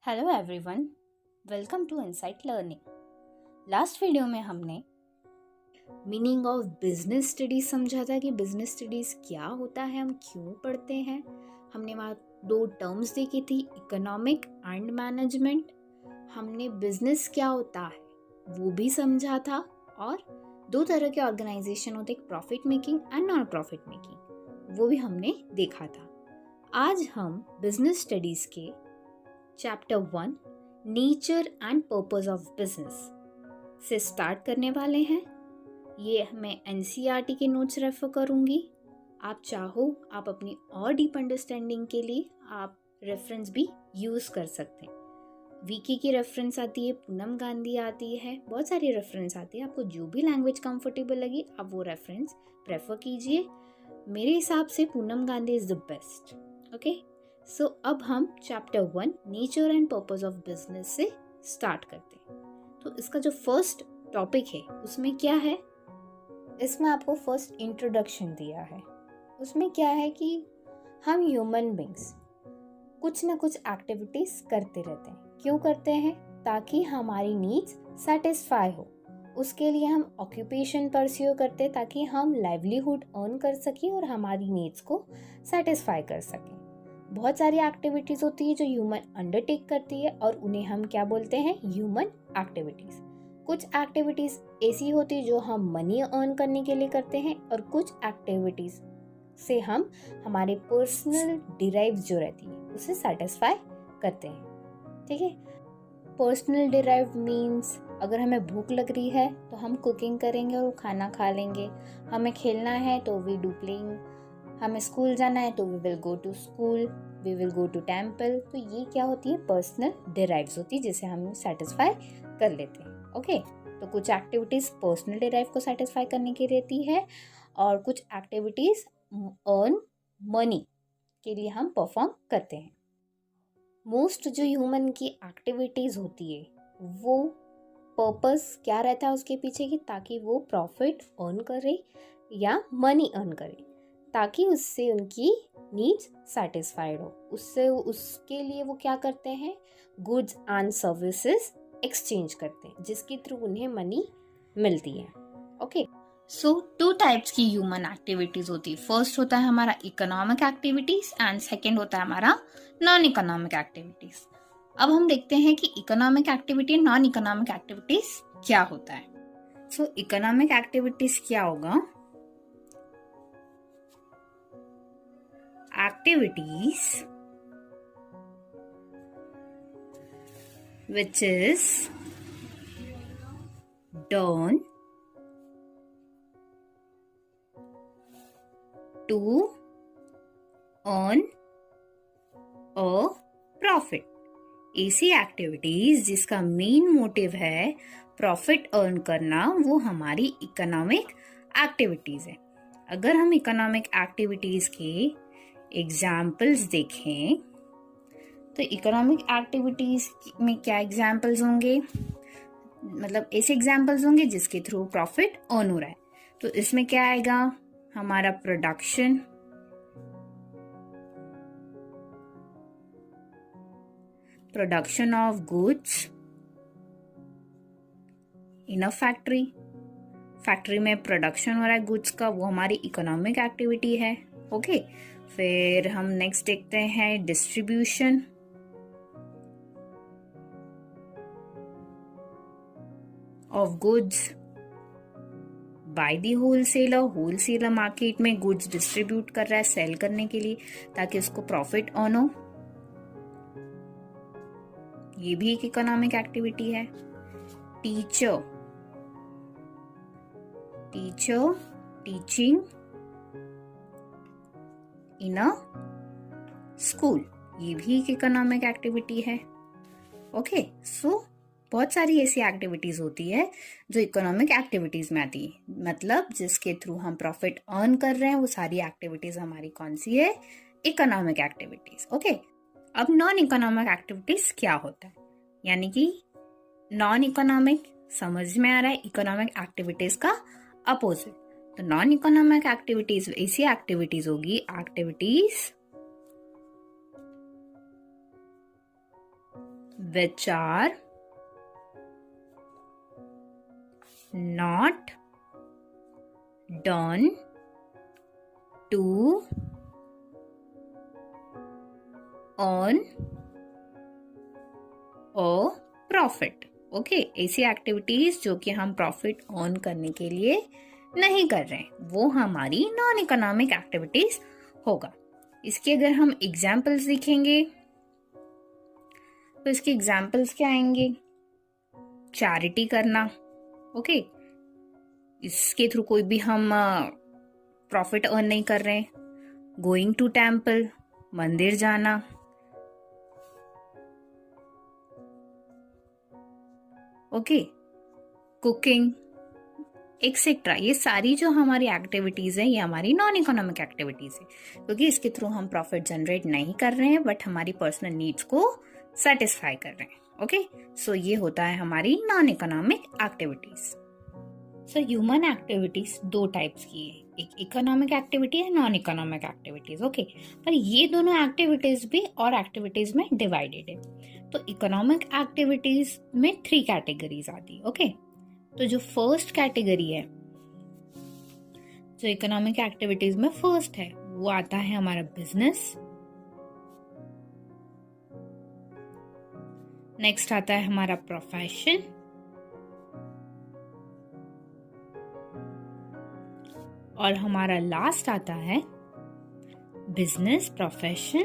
Hello everyone, welcome to Insight Learning. Last video में हमने meaning of business studies समझा था कि बिजनेस स्टडीज क्या होता है, हम क्यों पढ़ते हैं। हमने वहाँ दो टर्म्स देखी थी, इकोनॉमिक एंड मैनेजमेंट। हमने बिजनेस क्या होता है वो भी समझा था, और दो तरह के ऑर्गेनाइजेशन होते, एक profit making and non profit making, वो भी हमने देखा था। आज हम बिजनेस स्टडीज के chapter 1 nature and purpose of business से स्टार्ट करने वाले हैं। ये मैं एनसीईआरटी के नोट्स रेफर करूँगी। आप चाहो आप अपनी और डीप अंडरस्टैंडिंग के लिए आप रेफरेंस भी यूज़ कर सकते हैं। वीकी की रेफरेंस आती है, पूनम गांधी आती है, बहुत सारी रेफरेंस आती है। आपको जो भी लैंग्वेज कंफर्टेबल लगी आप वो रेफरेंस प्रेफर कीजिए। मेरे हिसाब से Poonam Gandhi is the best. Okay, so अब हम chapter 1 nature and purpose of business से स्टार्ट करते हैं। तो इसका जो फर्स्ट टॉपिक है उसमें क्या है, इसमें आपको फर्स्ट इंट्रोडक्शन दिया है। उसमें क्या है कि हम ह्यूमन बींग्स कुछ ना कुछ एक्टिविटीज करते रहते हैं। क्यों करते हैं? ताकि हमारी नीड्स सेटिस्फाई हो। उसके लिए हम ऑक्यूपेशन परस्यू करते हैं ताकि हम लाइवलीहुड अर्न कर सकें और हमारी नीड्स को सेटिस्फाई कर सकें। बहुत सारी एक्टिविटीज़ होती है जो ह्यूमन अंडरटेक करती है और उन्हें हम क्या बोलते हैं? Human activities. कुछ एक्टिविटीज़ ऐसी होती है जो हम मनी अर्न करने के लिए करते हैं, और कुछ एक्टिविटीज़ से हम हमारे पर्सनल डिराइव्स जो रहती है उसे सेटिस्फाई करते हैं। ठीक है, पर्सनल डिराइव मीन्स अगर हमें भूख लग रही है तो हम कुकिंग करेंगे और वो खाना खा लेंगे। हमें खेलना है तो वी डू प्लेइंग। हमें स्कूल जाना है तो we will go to school, we will go to temple. तो ये क्या होती है? पर्सनल डिराइव्स होती है जिसे हम सेटिस्फाई कर लेते हैं। ओके, तो कुछ एक्टिविटीज़ पर्सनल डिराइव को सेटिस्फाई करने की रहती है और कुछ एक्टिविटीज़ अर्न मनी के लिए हम परफॉर्म करते हैं। मोस्ट जो ह्यूमन की एक्टिविटीज़ होती है वो पर्पस क्या रहता है उसके पीछे की, ताकि वो प्रॉफिट अर्न करे या मनी अर्न करे, ताकि उससे उनकी नीड्स सेटिस्फाइड हो। उसके लिए वो क्या करते हैं? गुड्स एंड सर्विसेज एक्सचेंज करते हैं जिसके थ्रू उन्हें मनी मिलती है। ओके, सो टू टाइप्स की ह्यूमन एक्टिविटीज होती है। फर्स्ट होता है हमारा इकोनॉमिक एक्टिविटीज एंड सेकेंड होता है हमारा नॉन इकोनॉमिक एक्टिविटीज। अब हम देखते हैं कि economic activity non economic activities क्या होता है। सो इकोनॉमिक एक्टिविटीज क्या होगा? Activities which is done to earn a profit। ऐसी एक्टिविटीज जिसका मेन मोटिव है प्रॉफिट अर्न करना, वो हमारी इकोनॉमिक एक्टिविटीज है। अगर हम इकोनॉमिक एक्टिविटीज के एग्जाम्पल्स देखें तो इकोनॉमिक एक्टिविटीज में क्या एग्जाम्पल्स होंगे? मतलब ऐसे एग्जाम्पल्स होंगे जिसके थ्रू प्रॉफिट अर्न हो रहा है। तो इसमें क्या आएगा? हमारा production of goods in a factory में प्रोडक्शन हो रहा है गुड्स का, वो हमारी इकोनॉमिक एक्टिविटी है। ओके, फिर हम नेक्स्ट देखते हैं distribution of goods by the wholesaler market में गुड्स डिस्ट्रीब्यूट कर रहा है सेल करने के लिए ताकि उसको प्रॉफिट अर्न हो। ये भी एक इकोनॉमिक एक्टिविटी है। Teacher teaching in a school, ये भी एक इकोनॉमिक एक्टिविटी है। ओके, सो बहुत सारी ऐसी एक्टिविटीज होती है जो इकोनॉमिक एक्टिविटीज में आती है, मतलब जिसके थ्रू हम प्रॉफिट अर्न कर रहे हैं, वो सारी एक्टिविटीज हमारी कौन सी है? Economic activities. ओके, अब नॉन इकोनॉमिक एक्टिविटीज क्या होता है? यानी कि नॉन इकोनॉमिक समझ में आ रहा है, इकोनॉमिक एक्टिविटीज का अपोजिट। तो नॉन इकोनॉमिक एक्टिविटीज ऐसी एक्टिविटीज होगी, activities which are not done to earn a profit. Okay, ऐसी एक्टिविटीज जो कि हम प्रॉफिट अर्न करने के लिए नहीं कर रहे हैं, वो हमारी नॉन इकोनॉमिक एक्टिविटीज होगा। इसके अगर हम एग्जाम्पल्स देखेंगे तो इसके एग्जाम्पल्स क्या आएंगे? चैरिटी करना, ओके, इसके थ्रू कोई भी हम प्रॉफिट अर्न नहीं कर रहे हैं। गोइंग टू टेम्पल, मंदिर जाना, ओके, कुकिंग एक्सेट्रा, ये सारी जो हमारी एक्टिविटीज है ये हमारी नॉन इकोनॉमिक एक्टिविटीज है, क्योंकि इसके थ्रू हम प्रॉफिट जनरेट नहीं कर रहे हैं बट हमारी पर्सनल नीड्स को सेटिस्फाई कर रहे हैं। ओके, सो ये होता है हमारी non economic activities. So human activities दो टाइप्स की है, एक इकोनॉमिक एक्टिविटी है, नॉन इकोनॉमिक एक्टिविटीज। ओके, पर ये दोनों एक्टिविटीज भी और एक्टिविटीज में डिवाइडेड है। तो इकोनॉमिक एक्टिविटीज में 3 कैटेगरीज आती है। ओके, तो जो फर्स्ट कैटेगरी है, जो इकोनॉमिक एक्टिविटीज में फर्स्ट है, वो आता है हमारा बिजनेस। नेक्स्ट आता है हमारा प्रोफेशन, और हमारा लास्ट आता है बिजनेस, प्रोफेशन,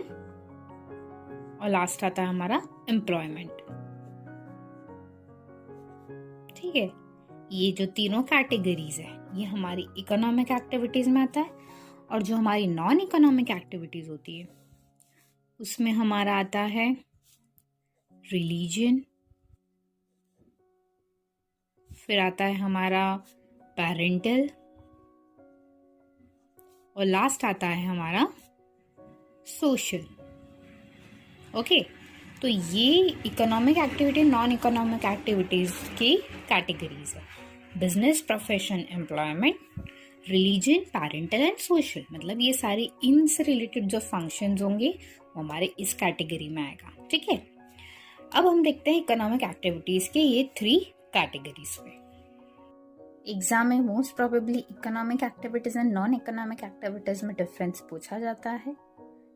और लास्ट आता है हमारा एम्प्लॉयमेंट। ठीक है, ये जो तीनों कैटेगरीज है ये हमारी इकोनॉमिक एक्टिविटीज में आता है, और जो हमारी नॉन इकोनॉमिक एक्टिविटीज होती है उसमें हमारा आता है रिलीजन, फिर आता है हमारा पेरेंटल, और लास्ट आता है हमारा सोशल। ओके, तो ये economic activity, non economic activities की कैटेगरीज है। Business, profession, employment, religion, parental and social, मतलब ये सारे इनसे रिलेटेड जो फंक्शंस होंगे वो हमारे इस कैटेगरी में आएगा। ठीक है, अब हम देखते हैं इकोनॉमिक एक्टिविटीज के ये 3 कैटेगरीज पे। एग्जाम में most probably economic activities and non economic activities में डिफरेंस पूछा जाता है,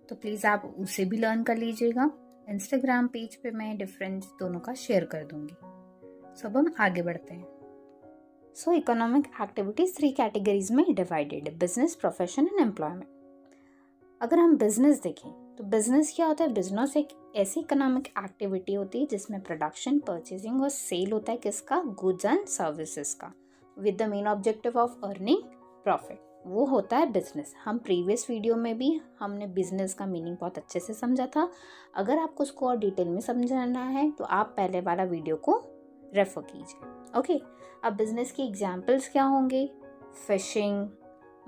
तो प्लीज आप उसे भी लर्न कर लीजिएगा। इंस्टाग्राम पेज पे मैं डिफरेंस दोनों का शेयर कर दूंगी। सो अब हम आगे बढ़ते हैं। सो इकोनॉमिक एक्टिविटीज 3 कैटेगरीज में डिवाइडेड है, बिजनेस, प्रोफेशन एंड एम्प्लॉयमेंट। अगर हम बिजनेस देखें तो बिजनेस क्या होता है? बिजनेस एक ऐसी इकोनॉमिक एक्टिविटी होती है जिसमें प्रोडक्शन, परचेजिंग और सेल होता है किसका? गुड्स एंड सर्विसेज का, with the main objective of earning profit. वो होता है बिजनेस। हम प्रीवियस वीडियो में भी हमने बिजनेस का मीनिंग बहुत अच्छे से समझा था। अगर आपको उसको और डिटेल में समझना है तो आप पहले वाला वीडियो को रेफर कीजिए। ओके, अब बिजनेस की एग्जांपल्स क्या होंगे? Fishing,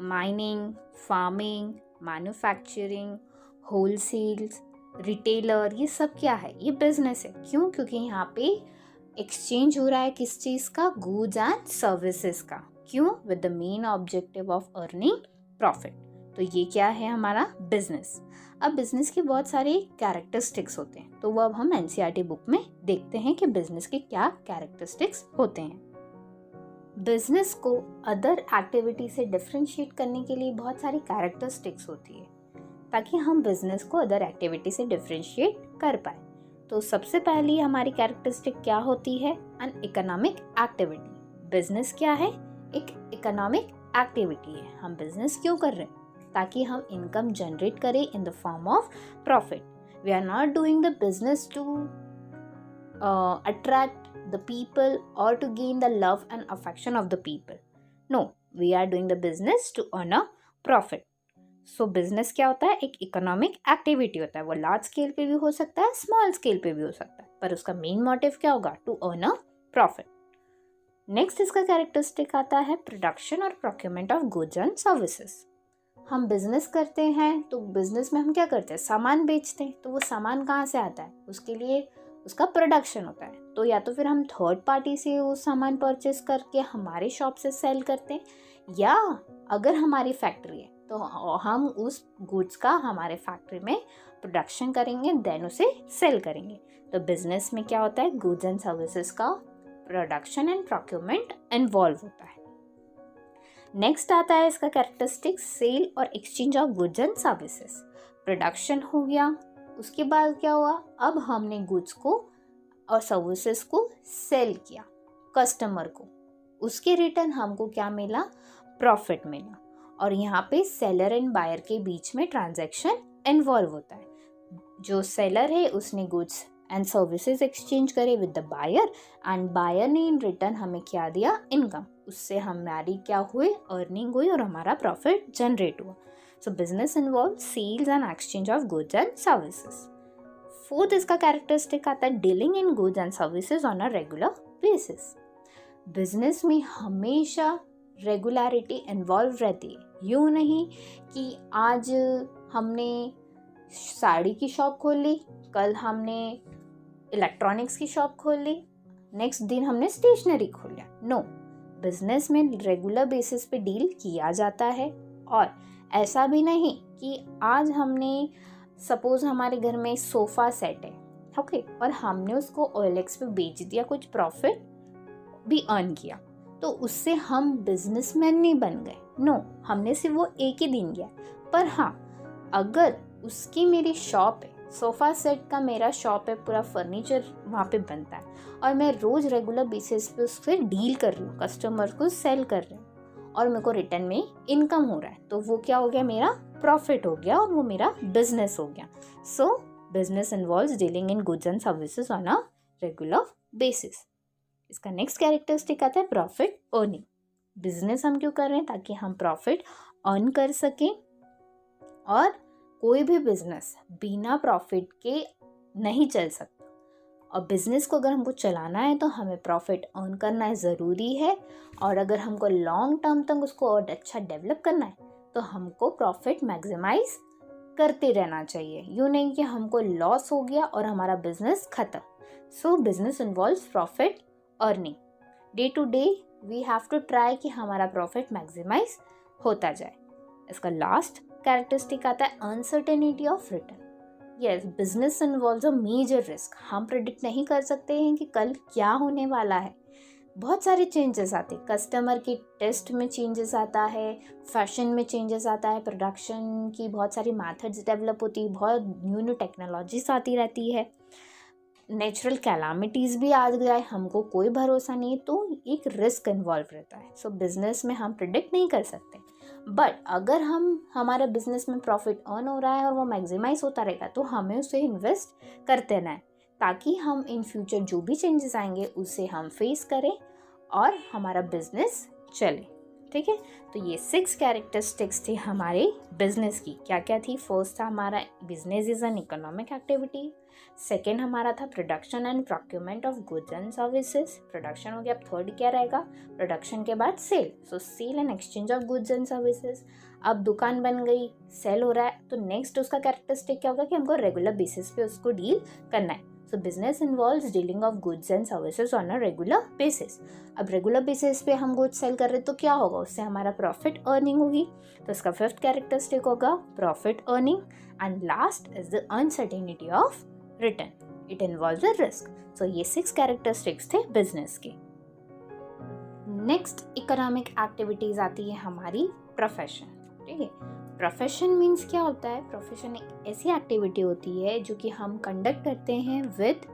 mining, farming, manufacturing, wholesales, retailer, ये सब क्या है? ये बिजनेस है। क्यों? क्योंकि यहाँ पे एक्सचेंज हो रहा है किस चीज़ का? गुड्स एंड सर्विसेज का। क्यों? With the main objective of earning profit. तो ये क्या है? हमारा बिजनेस। अब बिजनेस के बहुत सारे कैरेक्टरिस्टिक्स होते हैं, तो वो अब हम एनसीईआरटी बुक में देखते हैं कि बिजनेस के क्या कैरेक्टरिस्टिक्स होते हैं। बिजनेस को अदर एक्टिविटी से डिफरेंशिएट करने के लिए बहुत सारी कैरेक्टरिस्टिक्स होती है ताकि हम बिजनेस को अदर एक्टिविटी से डिफरेंशिएट कर पाए। तो सबसे पहली हमारी कैरेक्टरिस्टिक क्या होती है? N economic activity. बिजनेस क्या है? एक इकोनॉमिक एक्टिविटी है। हम बिजनेस क्यों कर रहे हैं? ताकि हम इनकम जनरेट करें in the form of profit. We are not doing the business to attract the people or to gain the love and affection of the people. No, we are doing the business to earn a profit. So business क्या होता है? एक economic activity होता है। वो large scale पे भी हो सकता है, स्मॉल स्केल पे भी हो सकता है, पर उसका मेन मोटिव क्या होगा? To earn a profit. Next इसका कैरेक्टरिस्टिक आता है प्रोडक्शन और procurement of goods and services. हम बिजनेस करते हैं तो बिजनेस में हम क्या करते हैं? सामान बेचते हैं। तो वो सामान कहाँ से आता है? उसके लिए उसका प्रोडक्शन होता है। तो या तो फिर हम थर्ड पार्टी से वो सामान परचेस करके हमारे शॉप से सेल करते हैं, या अगर हमारी फैक्ट्री है तो हम उस गुड्स का हमारे फैक्ट्री में प्रोडक्शन करेंगे, देन उसे सेल करेंगे। तो बिजनेस में क्या होता है, गुड्स एंड सर्विसेज का प्रोडक्शन एंड प्रोक्योरमेंट इन्वॉल्व होता है। नेक्स्ट आता है इसका कैरेक्टरिस्टिक, सेल और exchange of goods and services. Production हो गया, उसके बाद क्या हुआ, अब हमने गुड्स को और सर्विसेज को सेल किया कस्टमर को, उसके रिटर्न हमको क्या मिला, प्रॉफिट मिला। और यहाँ पे सेलर एंड बायर के बीच में ट्रांजैक्शन इन्वॉल्व होता है। जो सेलर है उसने गुड्स एंड सर्विसेज एक्सचेंज करे with the buyer, and buyer ने इन रिटर्न हमें क्या दिया, इनकम। उससे हमारी क्या हुई, अर्निंग हुई और हमारा प्रॉफिट जनरेट हुआ। So business involve sales and exchange of goods and services. Fourth इसका कैरेक्टरिस्टिक आता है, dealing in goods and services on a regular basis. Business में हमेशा रेगुलरिटी इन्वॉल्व रहती है। यूँ नहीं कि आज हमने साड़ी की शॉप खोल ली, कल हमने इलेक्ट्रॉनिक्स की शॉप खोल ली, नेक्स्ट दिन हमने स्टेशनरी खोल लिया। नो, बिजनेस में रेगुलर बेसिस पे डील किया जाता है। और ऐसा भी नहीं कि आज हमने, सपोज हमारे घर में सोफ़ा सेट है, ओके, और हमने उसको OLX पे बेच दिया, कुछ प्रॉफिट भी अर्न किया, तो उससे हम बिजनेसमैन नहीं बन गए। नो, हमने सिर्फ वो एक ही दिन किया। पर हाँ, अगर उसकी मेरी शॉप है, सोफ़ा सेट का मेरा शॉप है, पूरा फर्नीचर वहाँ पे बनता है, और मैं रोज़ रेगुलर बेसिस पे उससे डील कर रही हूँ, कस्टमर को सेल कर रही हूँ, और मेरे को रिटर्न में इनकम हो रहा है, तो वो क्या हो गया, मेरा प्रॉफिट हो गया और वो मेरा बिजनेस हो गया। सो business involves dealing in goods and services on a regular basis. इसका नेक्स्ट कैरेक्टरिस्टिक आता है प्रॉफिट अर्निंग। बिजनेस हम क्यों कर रहे हैं, ताकि हम प्रॉफिट अर्न कर सकें। और कोई भी बिजनेस बिना प्रॉफिट के नहीं चल सकता, और बिजनेस को अगर हमको चलाना है तो हमें प्रॉफिट अर्न करना ज़रूरी है। और अगर हमको लॉन्ग टर्म तक उसको और अच्छा डेवलप करना है तो हमको प्रॉफिट मैक्सिमाइज करते रहना चाहिए। यूँ नहीं कि हमको लॉस हो गया और हमारा बिजनेस खत्म। So business involves profit earning. Day to day we have to try कि हमारा प्रॉफिट मैक्सिमाइज होता जाए। इसका लास्ट कैरेक्टरिस्टिक आता है uncertainty of return. Yes, business involves a major risk. हम प्रेडिक्ट नहीं कर सकते हैं कि कल क्या होने वाला है। बहुत सारे चेंजेस आते हैं, कस्टमर की टेस्ट में चेंजेस आता है, फैशन में चेंजेस आता है, प्रोडक्शन की बहुत सारी मेथड्स डेवलप होती है, बहुत न्यू न्यू टेक्नोलॉजीज आती रहती है, नेचुरल कैलामिटीज़ भी आ जाए, हमको कोई भरोसा नहीं, तो एक रिस्क इन्वॉल्व रहता है। सो बिजनेस में हम प्रिडिक्ट नहीं कर सकते, बट अगर हमारे बिजनेस में प्रॉफिट अर्न हो रहा है और वो मैक्सिमाइज होता रहेगा तो हमें उसे इन्वेस्ट करते रहना है, ताकि हम इन फ्यूचर जो भी चेंजेस आएंगे उसे हम फेस करें और हमारा बिजनेस चले। ठीक है, तो ये 6 कैरेक्टरिस्टिक्स थे हमारे बिजनेस की। क्या क्या थी? फर्स्ट था हमारा business is an economic activity. Second हमारा था production and procurement of goods and services. Production हो गया। अब थर्ड क्या रहेगा? प्रोडक्शन के बाद sale. So sale and exchange of goods and services. अब दुकान बन गई, सेल हो रहा है, तो नेक्स्ट उसका कैरेक्टरिस्टिक क्या होगा कि हमको रेगुलर बेसिस पे उसको डील करना है। सो business involves dealing of goods and services on a regular basis. अब रेगुलर बेसिस पे हम गुड्स सेल कर रहे हैं तो क्या होगा? उससे हमारा प्रॉफिट अर्निंग होगी। तो इसका फिफ्थ कैरेक्टरिस्टिक होगा profit earning. And last is the uncertainty of return. It involves a risk. So ये 6 कैरेक्टरिस्टिक्स थे बिजनेस के। नेक्स्ट इकोनॉमिक एक्टिविटीज आती है हमारी प्रोफेशन। ठीक है, प्रोफेशन मीन्स क्या होता है? प्रोफेशन एक ऐसी एक्टिविटी होती है जो कि हम कंडक्ट करते हैं with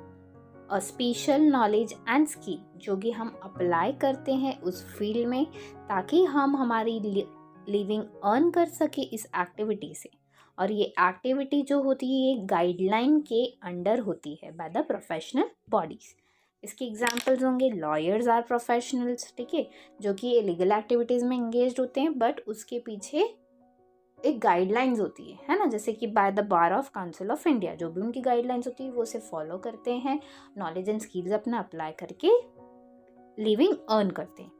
a special knowledge and skill, जो कि हम अप्लाई करते हैं उस फील्ड में ताकि हम हमारी लिविंग अर्न कर सके इस एक्टिविटी से। और ये एक्टिविटी जो होती है ये गाइडलाइन के अंडर होती है बाय द प्रोफेशनल बॉडीज। इसके एग्जाम्पल्स होंगे लॉयर्स आर प्रोफेशनल्स, ठीक है, जो कि लीगल एक्टिविटीज़ में एंगेज होते हैं, बट उसके पीछे एक गाइडलाइंस होती है ना, जैसे कि by the bar of council of India, जो भी उनकी गाइडलाइंस होती है वो उसे फॉलो करते हैं, नॉलेज एंड स्किल्स अपना अप्लाई करके लिविंग अर्न करते हैं।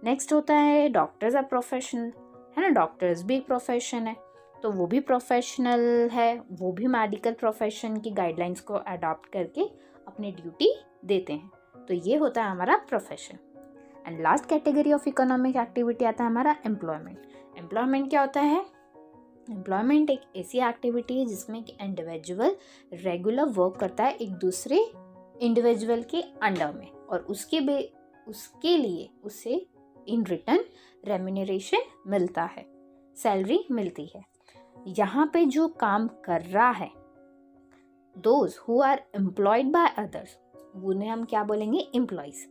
नेक्स्ट होता है डॉक्टर्स आर प्रोफेशनल, है ना, डॉक्टर्स भी एक प्रोफेशन है, तो वो भी प्रोफेशनल है, वो भी मेडिकल प्रोफेशन की गाइडलाइंस को अडॉप्ट करके अपनी ड्यूटी देते हैं। तो ये होता है हमारा profession. And last category of economic activity आता है हमारा एम्प्लॉयमेंट। एम्प्लॉयमेंट क्या होता है? एम्प्लॉयमेंट एक ऐसी एक्टिविटी है जिसमें एक इंडिविजुअल रेगुलर वर्क करता है एक दूसरे इंडिविजुअल के अंडर में, और उसके लिए उसे इन रिटर्न रेम्यूनरेशन मिलता है, सैलरी मिलती है। यहाँ पे जो काम कर रहा है, those who are employed by others, उन्हें हम क्या बोलेंगे, एम्प्लॉयज।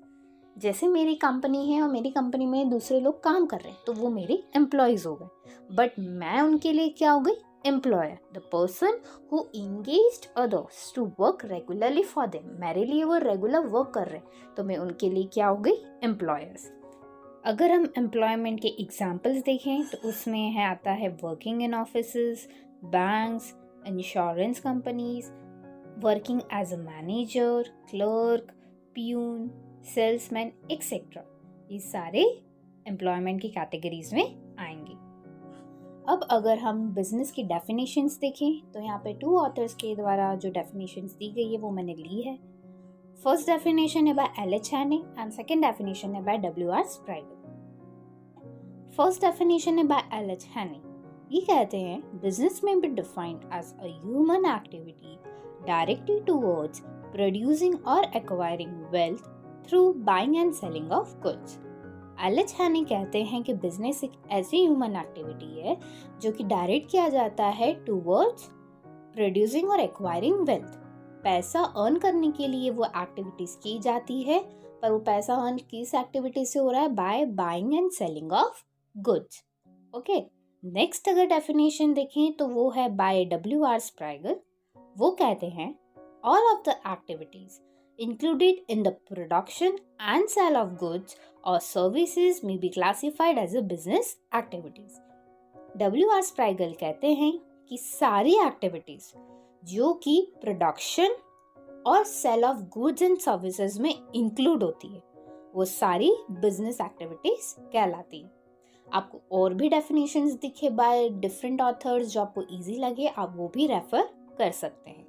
जैसे मेरी कंपनी है और मेरी कंपनी में दूसरे लोग काम कर रहे हैं तो वो मेरे एम्प्लॉयज हो गए, बट मैं उनके लिए क्या हो गई, employer. The person who engaged others to work regularly for them, मेरे लिए वो रेगुलर वर्क कर रहे हैं तो मैं उनके लिए क्या हो गई, एम्प्लॉयर्स। अगर हम एम्प्लॉयमेंट के एग्जाम्पल्स देखें तो उसमें है आता है working in offices, banks, insurance companies, working as a manager, clerk, peon, salesman etcetera. ये सारे एम्प्लॉयमेंट की कैटेगरीज में आएंगे। अब अगर हम बिजनेस की डेफिनेशंस देखें तो यहाँ पे 2 ऑथर्स के द्वारा जो डेफिनेशंस दी गई है वो मैंने ली है। फर्स्ट डेफिनेशन है by L H. Haney and second definition है by W R. Spriegel. First definition है बाय एल.एच. हैनी। ये कहते हैं business may be defined as a human activity directly towards producing or acquiring wealth through buying and selling of goods. L H. Haney कहते हैं कि business एक ऐसी human activity है जो कि डायरेक्ट किया जाता है towards producing or acquiring wealth. पैसा अर्न करने के लिए वो एक्टिविटीज की जाती है, पर वो पैसा अर्न किस एक्टिविटी से हो रहा है, by buying and selling of goods. Okay, next अगर डेफिनेशन देखें तो वो है बाय डब्ल्यू.आर. स्प्राइगल। वो कहते हैं all of the activities included in the production and sale of goods or services may be classified as a business activities. W.R. Sprague कहते हैं कि सारी एक्टिविटीज जो कि प्रोडक्शन और sale of goods and services में इंक्लूड होती है वो सारी बिजनेस एक्टिविटीज कहलाती है। आपको और भी डेफिनेशंस दिखे बाय डिफरेंट ऑथर्स जो आपको इजी लगे, आप वो भी रेफर कर सकते हैं।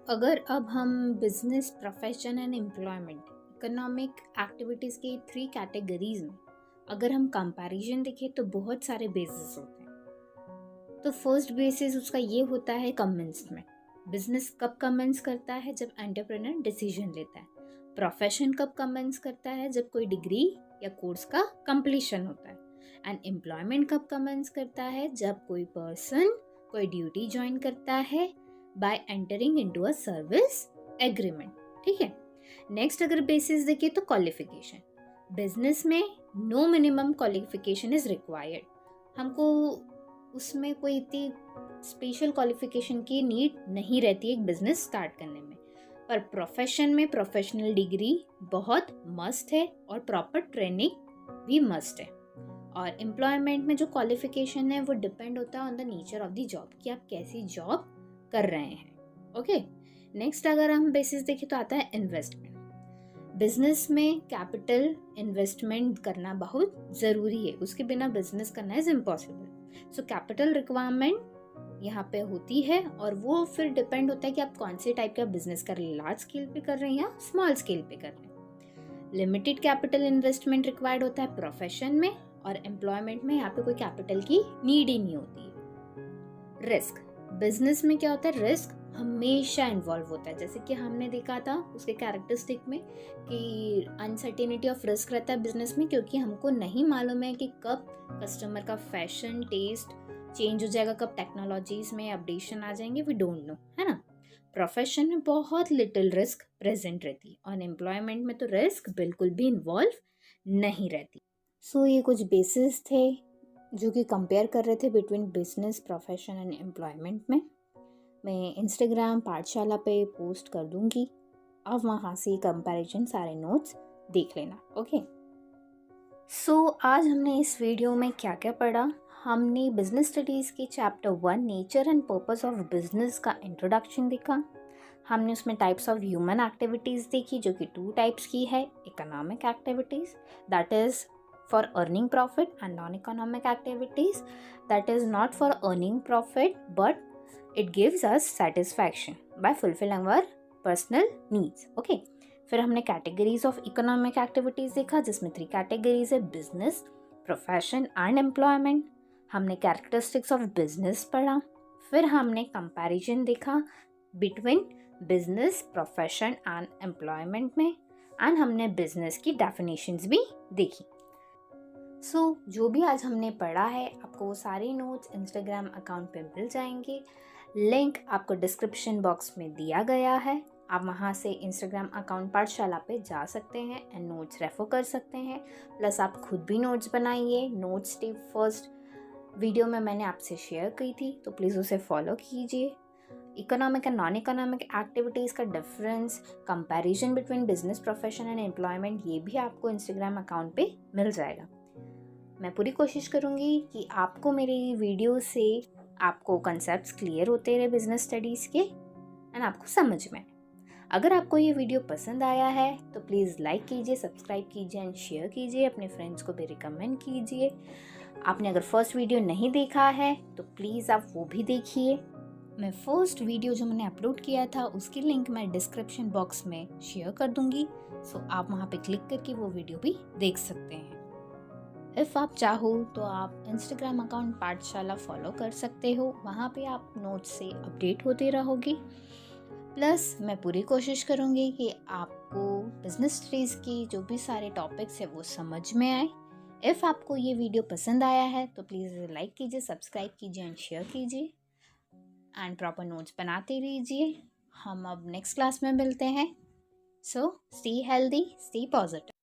अगर अब हम business, profession and employment, economic activities के 3 कैटेगरीज में अगर हम कंपैरिजन देखें तो बहुत सारे बेसिस होते हैं। तो फर्स्ट बेसिस उसका ये होता है कमेंसमेंट। बिजनेस कब कमेंस करता है, जब एंटरप्रेन्योर डिसीजन लेता है। प्रोफेशन कब कमेंस करता है, जब कोई डिग्री या कोर्स का कंप्लीशन होता है। एंड एम्प्लॉयमेंट कब कमेंस करता है, जब कोई पर्सन कोई ड्यूटी ज्वाइन करता है by entering into a service agreement। ठीक है, नेक्स्ट अगर बेसिस देखिए तो क्वालिफिकेशन। बिजनेस में no minimum qualification is required. हमको उसमें कोई इतनी स्पेशल क्वालिफिकेशन की नीड नहीं रहती एक बिजनेस स्टार्ट करने में। पर प्रोफेशन में प्रोफेशनल डिग्री बहुत मस्ट है और प्रॉपर ट्रेनिंग भी मस्ट है। और एम्प्लॉयमेंट में जो क्वालिफिकेशन है वो डिपेंड होता है on the nature of the job, कि आप कैसी जॉब कर रहे हैं। ओके, नेक्स्ट अगर हम बेसिस देखें तो आता है इन्वेस्टमेंट। बिजनेस में कैपिटल इन्वेस्टमेंट करना बहुत ज़रूरी है, उसके बिना बिजनेस करना is impossible. So capital requirement यहाँ पे होती है और वो फिर डिपेंड होता है कि आप कौन से टाइप का बिजनेस कर रहे हैं, लार्ज स्केल पे कर रहे हैं या स्मॉल स्केल पे कर रहे हैं। लिमिटेड कैपिटल इन्वेस्टमेंट रिक्वायर्ड होता है प्रोफेशन में, और एम्प्लॉयमेंट में यहाँ पे कोई कैपिटल की नीड ही नहीं होती है। रिस्क, बिजनेस में क्या होता है, रिस्क हमेशा इन्वॉल्व होता है। जैसे कि हमने देखा था उसके कैरेक्टरिस्टिक में कि अनसर्टेनिटी ऑफ रिस्क रहता है बिजनेस में, क्योंकि हमको नहीं मालूम है कि कब कस्टमर का फैशन टेस्ट चेंज हो जाएगा, कब टेक्नोलॉजीज में अपडेशन आ जाएंगे, वी डोंट नो, है ना। प्रोफेशन में बहुत लिटिल रिस्क प्रेजेंट रहती है और एम्प्लॉयमेंट में तो रिस्क बिल्कुल भी इन्वॉल्व नहीं रहती। सो ये कुछ बेसिस थे जो कि कंपेयर कर रहे थे between business, profession and employment में। मैं इंस्टाग्राम पाठशाला पे पोस्ट कर दूंगी, आप वहाँ से कंपैरिजन सारे नोट्स देख लेना। ओके, सो आज हमने इस वीडियो में क्या क्या पढ़ा। हमने बिजनेस स्टडीज़ के chapter 1 nature and purpose of business का इंट्रोडक्शन देखा। हमने उसमें टाइप्स ऑफ ह्यूमन एक्टिविटीज़ देखी जो कि 2 टाइप्स की है। Economic activities that is for earning profit and non-economic activities that is not for earning profit but it gives us satisfaction by fulfilling our personal needs। okay, फिर हमने categories of economic activities देखा जिसमें 3 categories है, business, profession and employment। हमने characteristics of business पढ़ा, फिर हमने comparison देखा between business, profession and employment में, एंड हमने बिजनेस की डेफिनेशंस भी देखी। जो भी आज हमने पढ़ा है, आपको वो सारे नोट्स इंस्टाग्राम अकाउंट पे मिल जाएंगे। लिंक आपको डिस्क्रिप्शन बॉक्स में दिया गया है। आप वहाँ से इंस्टाग्राम अकाउंट पाठशाला पे जा सकते हैं एंड नोट्स रेफर कर सकते हैं। प्लस आप खुद भी नोट्स बनाइए। नोट्स टिप फर्स्ट वीडियो में मैंने आपसे शेयर की थी, तो प्लीज़ उसे फॉलो कीजिए। Economic and non economic activities का difference, comparison between business, profession and employment, ये भी आपको इंस्टाग्राम अकाउंट पे मिल जाएगा। मैं पूरी कोशिश करूँगी कि आपको मेरी वीडियो से आपको कंसेप्ट्स क्लियर होते रहे बिजनेस स्टडीज़ के एंड आपको समझ में। अगर आपको ये वीडियो पसंद आया है तो प्लीज़ लाइक कीजिए, सब्सक्राइब कीजिए एंड शेयर कीजिए, अपने फ्रेंड्स को भी रिकमेंड कीजिए। आपने अगर फर्स्ट वीडियो नहीं देखा है तो प्लीज़ आप वो भी देखिए। मैं फर्स्ट वीडियो जो मैंने अपलोड किया था उसकी लिंक मैं डिस्क्रिप्शन बॉक्स में शेयर कर दूंगी, सो आप वहाँ पे क्लिक करके वो वीडियो भी देख सकते हैं। इफ़ आप चाहो तो आप इंस्टाग्राम अकाउंट पाठशाला फॉलो कर सकते हो, वहाँ पे आप नोट्स से अपडेट होते रहोगे। प्लस मैं पूरी कोशिश करूँगी कि आपको बिजनेस स्टडीज़ की जो भी सारे टॉपिक्स है वो समझ में आए। इफ़ आपको ये वीडियो पसंद आया है तो प्लीज़ लाइक कीजिए, सब्सक्राइब कीजिए एंड शेयर कीजिए एंड प्रॉपर नोट्स बनाते रहिए। हम अब नेक्स्ट क्लास में मिलते हैं। So stay healthy, stay positive.